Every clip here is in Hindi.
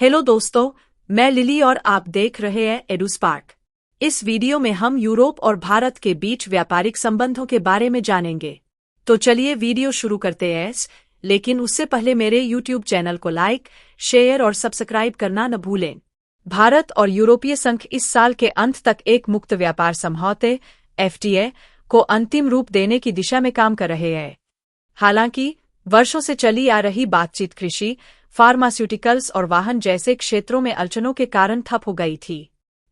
हेलो दोस्तों, मैं लिली और आप देख रहे हैं एडुस्पार्क। इस वीडियो में हम यूरोप और भारत के बीच व्यापारिक संबंधों के बारे में जानेंगे। तो चलिए वीडियो शुरू करते हैं, लेकिन उससे पहले मेरे यूट्यूब चैनल को लाइक, शेयर और सब्सक्राइब करना न भूलें। भारत और यूरोपीय संघ इस साल के अंत तक एक मुक्त व्यापार समझौते (FTA) को अंतिम रूप देने की दिशा में काम कर रहे हैं। हालांकि वर्षों से चली आ रही बातचीत कृषि, फार्मास्यूटिकल्स और वाहन जैसे क्षेत्रों में अड़चनों के कारण ठप हो गई थी।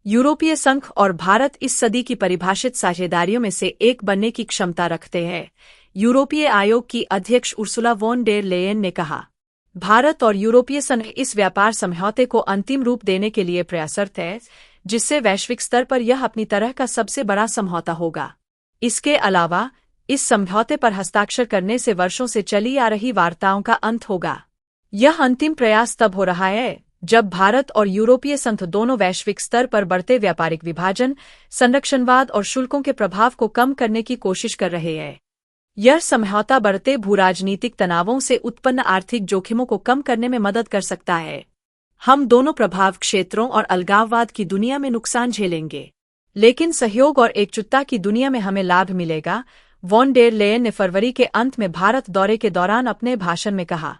यूरोपीय संघ और भारत इस सदी की परिभाषित साझेदारियों में से एक बनने की क्षमता रखते हैं, यूरोपीय आयोग की अध्यक्ष उर्सुला वॉन डेर लेयन ने कहा। भारत और यूरोपीय संघ इस व्यापार समझौते को अंतिम रूप देने के लिए प्रयासरत है, जिससे वैश्विक स्तर पर यह अपनी तरह का सबसे बड़ा समझौता होगा। इसके अलावा इस समझौते पर हस्ताक्षर करने से वर्षों से चली आ रही वार्ताओं का अंत होगा। यह अंतिम प्रयास तब हो रहा है जब भारत और यूरोपीय संघ दोनों वैश्विक स्तर पर बढ़ते व्यापारिक विभाजन, संरक्षणवाद और शुल्कों के प्रभाव को कम करने की कोशिश कर रहे हैं। यह समझौता बढ़ते भूराजनीतिक तनावों से उत्पन्न आर्थिक जोखिमों को कम करने में मदद कर सकता है। हम दोनों प्रभाव क्षेत्रों और अलगाववाद की दुनिया में नुकसान झेलेंगे, लेकिन सहयोग और एकजुटता की दुनिया में हमें लाभ मिलेगा, वॉन डेर लेयन ने फरवरी के अंत में भारत दौरे के दौरान अपने भाषण में कहा।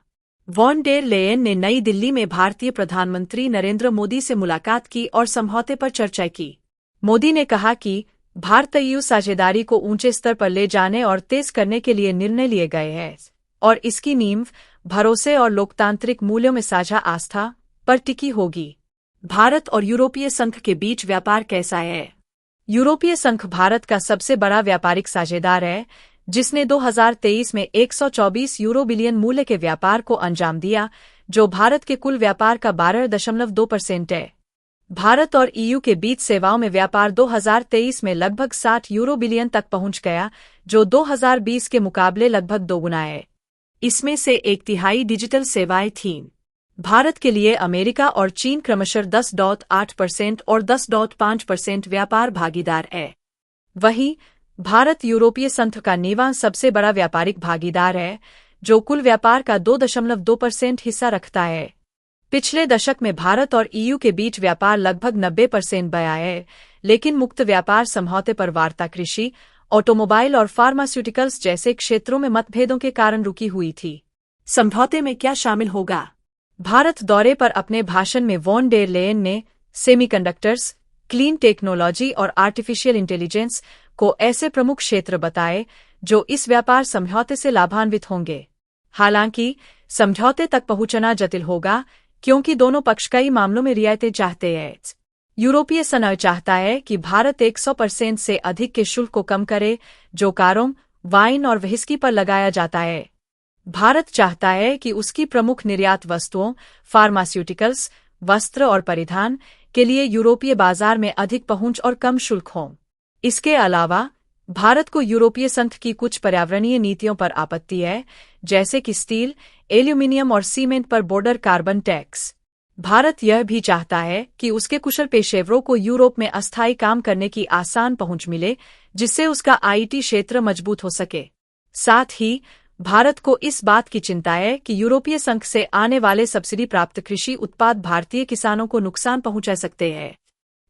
वॉन डेर लेयन ने नई दिल्ली में भारतीय प्रधानमंत्री नरेंद्र मोदी से मुलाकात की और समझौते पर चर्चा की। मोदी ने कहा कि भारत-EU साझेदारी को ऊंचे स्तर पर ले जाने और तेज करने के लिए निर्णय लिए गए हैं और इसकी नींव भरोसे और लोकतांत्रिक मूल्यों में साझा आस्था पर टिकी होगी। भारत और यूरोपीय संघ के बीच व्यापार कैसा है? यूरोपीय संघ भारत का सबसे बड़ा व्यापारिक साझेदार है, जिसने 2023 में 124 यूरो बिलियन मूल्य के व्यापार को अंजाम दिया, जो भारत के कुल व्यापार का 12.2% है। भारत और EU के बीच सेवाओं में व्यापार 2023 में लगभग 60 यूरो बिलियन तक पहुंच गया, जो 2020 के मुकाबले लगभग दोगुना है। इसमें से एक तिहाई डिजिटल सेवाएं थीं। भारत के लिए अमेरिका और चीन क्रमशः 10.8% और 10.5% व्यापार भागीदार है। वहीं भारत यूरोपीय संघ का 9वां सबसे बड़ा व्यापारिक भागीदार है, जो कुल व्यापार का 2.2% हिस्सा रखता है। पिछले दशक में भारत और EU के बीच व्यापार लगभग 90% बया है, लेकिन मुक्त व्यापार समझौते पर वार्ता कृषि, ऑटोमोबाइल और फार्मास्यूटिकल्स जैसे क्षेत्रों में मतभेदों के कारण रुकी हुई थी। समझौते में क्या शामिल होगा? भारत दौरे पर अपने भाषण में वॉन डेर लेयन ने सेमीकंडक्टर्स, क्लीन टेक्नोलॉजी और आर्टिफिशियल इंटेलिजेंस को ऐसे प्रमुख क्षेत्र बताए जो इस व्यापार समझौते से लाभान्वित होंगे। हालांकि समझौते तक पहुंचना जटिल होगा, क्योंकि दोनों पक्ष कई मामलों में रियायतें चाहते हैं। यूरोपीय संघ चाहता है कि भारत 100% से अधिक के शुल्क को कम करे, जो कारों, वाइन और व्हिस्की पर लगाया जाता है। भारत चाहता है कि उसकी प्रमुख निर्यात वस्तुओं, फार्मास्यूटिकल्स, वस्त्र और परिधान के लिए यूरोपीय बाजार में अधिक पहुंच और कम शुल्क हों। इसके अलावा भारत को यूरोपीय संघ की कुछ पर्यावरणीय नीतियों पर आपत्ति है, जैसे कि स्टील, एल्यूमीनियम और सीमेंट पर बॉर्डर कार्बन टैक्स। भारत यह भी चाहता है कि उसके कुशल पेशेवरों को यूरोप में अस्थायी काम करने की आसान पहुंच मिले, जिससे उसका IT क्षेत्र मजबूत हो सके। साथ ही भारत को इस बात की चिंता है कि यूरोपीय संघ से आने वाले सब्सिडी प्राप्त कृषि उत्पाद भारतीय किसानों को नुकसान पहुंचा सकते हैं।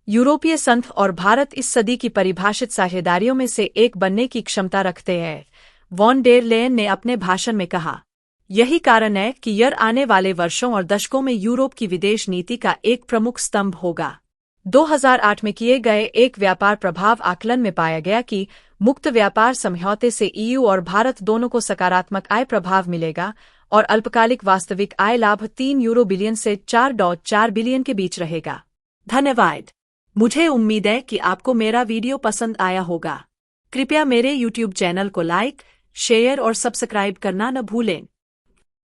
यूरोपीय संघ और भारत इस सदी की परिभाषित साझेदारियों में से एक बनने की क्षमता रखते हैं, वॉन डेर लेयन ने अपने भाषण में कहा। यही कारण है कि यह आने वाले वर्षों और दशकों में यूरोप की विदेश नीति का एक प्रमुख स्तंभ होगा। 2008 में किए गए एक व्यापार प्रभाव आकलन में पाया गया कि मुक्त व्यापार समझौते से EU और भारत दोनों को सकारात्मक आय प्रभाव मिलेगा और अल्पकालिक वास्तविक आय लाभ 3 यूरो बिलियन से 4.4 बिलियन के बीच रहेगा। धन्यवाद। मुझे उम्मीद है कि आपको मेरा वीडियो पसंद आया होगा। कृपया मेरे YouTube चैनल को लाइक, शेयर और सब्सक्राइब करना न भूलें।